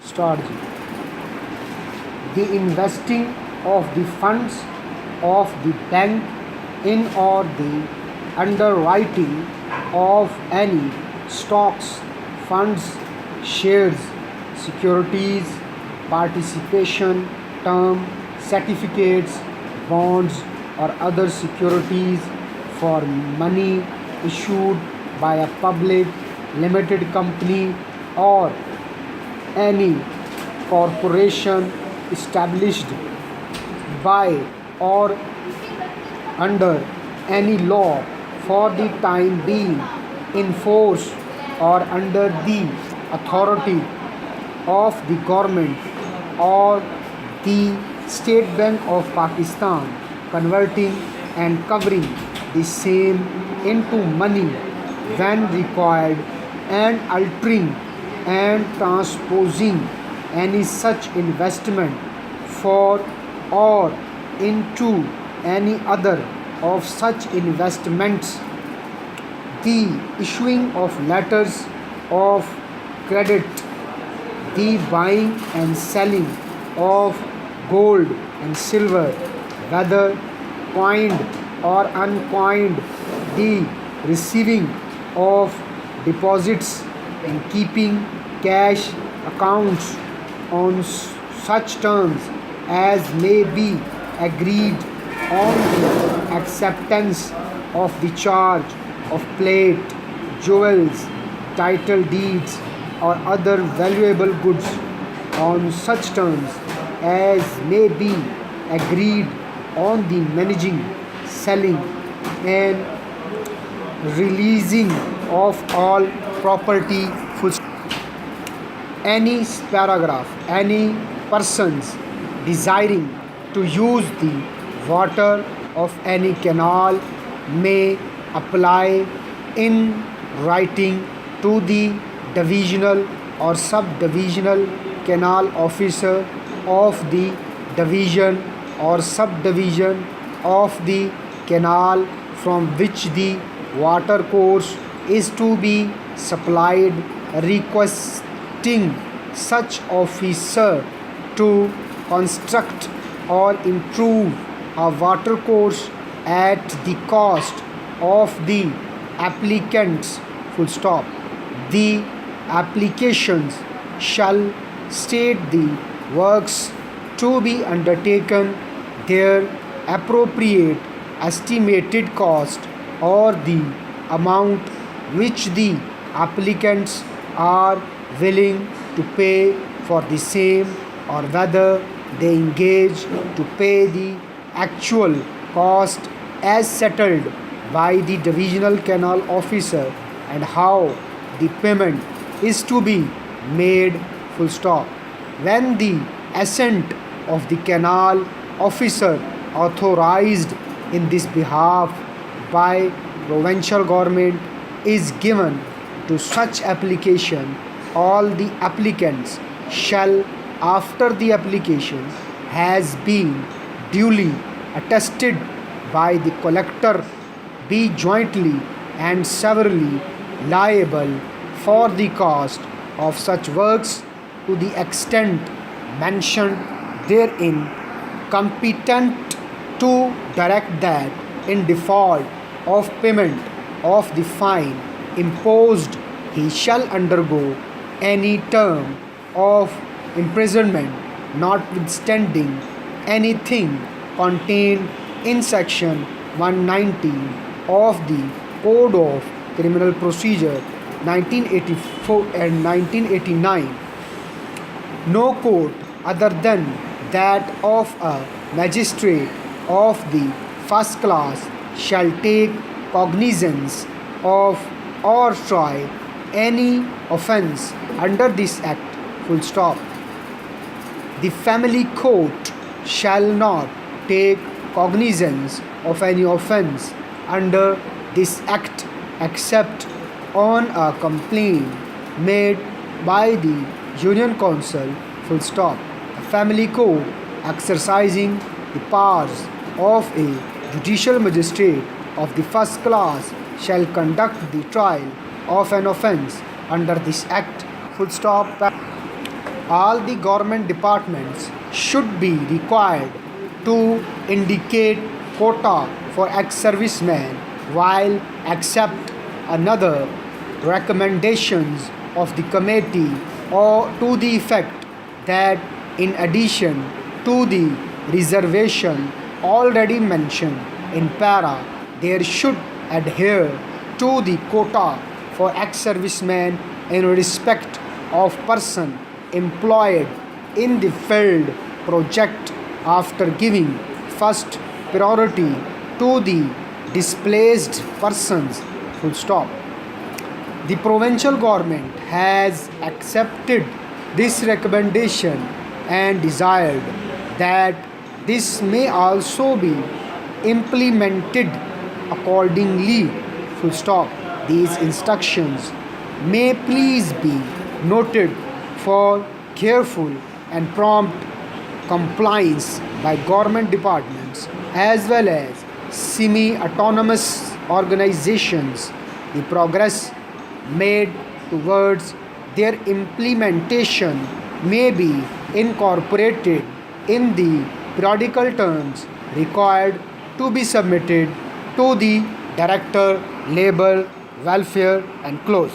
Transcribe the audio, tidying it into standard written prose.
strategy. The investing of the funds of the bank in or the underwriting of any stocks, funds, shares, securities, participation, term, certificates, bonds, or other securities for money issued by a public limited company or any corporation established by or under any law for the time being in force or under the authority of the government or the State Bank of Pakistan, converting and covering the same into money when required, and altering and transposing any such investment for or into any other of such investments, the issuing of letters of credit, the buying and selling of gold and silver, whether coined or uncoined, the receiving of deposits and keeping cash accounts on such terms as may be agreed on, the acceptance of the charge of plate, jewels, title deeds, or other valuable goods on such terms as may be agreed on, the managing, selling, and releasing of all property. Any paragraph, any persons desiring to use the water of any canal may apply in writing to the divisional or subdivisional canal officer of the division or subdivision of the canal from which the water course is to be supplied, requesting such officer to construct or improve a water course at the cost of the applicants. Full stop. The applications shall state the works to be undertaken, their appropriate estimated cost, or the amount which the applicants are willing to pay for the same, or whether they engage to pay the actual cost as settled by the divisional canal officer, and how the payment is to be made. Full stop. When the assent of the canal officer authorized in this behalf by provincial government is given to such application, all the applicants shall, after the application has been duly attested by the collector, be jointly and severally liable for the cost of such works to the extent mentioned therein, competent to direct that in default of payment of the fine imposed he shall undergo any term of imprisonment, notwithstanding anything contained in section 119 of the Code of Criminal Procedure 1984 and 1989. No court other than that of a magistrate of the first class shall take cognizance of or try any offence under this act. Full stop. The family court shall not take cognizance of any offence under this act except on a complaint made by the Union Council. Full stop. The family court, exercising the powers of a judicial magistrate of the first class, shall conduct the trial of an offence under this act. Full stop. all the government departments should be required to indicate quota for ex-servicemen, while accept another recommendations of the committee or to the effect that in addition to the reservation already mentioned in para, there should adhere to the quota for ex-servicemen in respect of person employed in the field project after giving first priority to the displaced persons. Full stop. The provincial government has accepted this recommendation and desired that this may also be implemented accordingly. Full stop. These instructions may please be noted for careful and prompt compliance by government departments as well as semi-autonomous organizations. The progress made towards their implementation may be incorporated in the periodical terms required to be submitted to the Director, Labor, Welfare and close.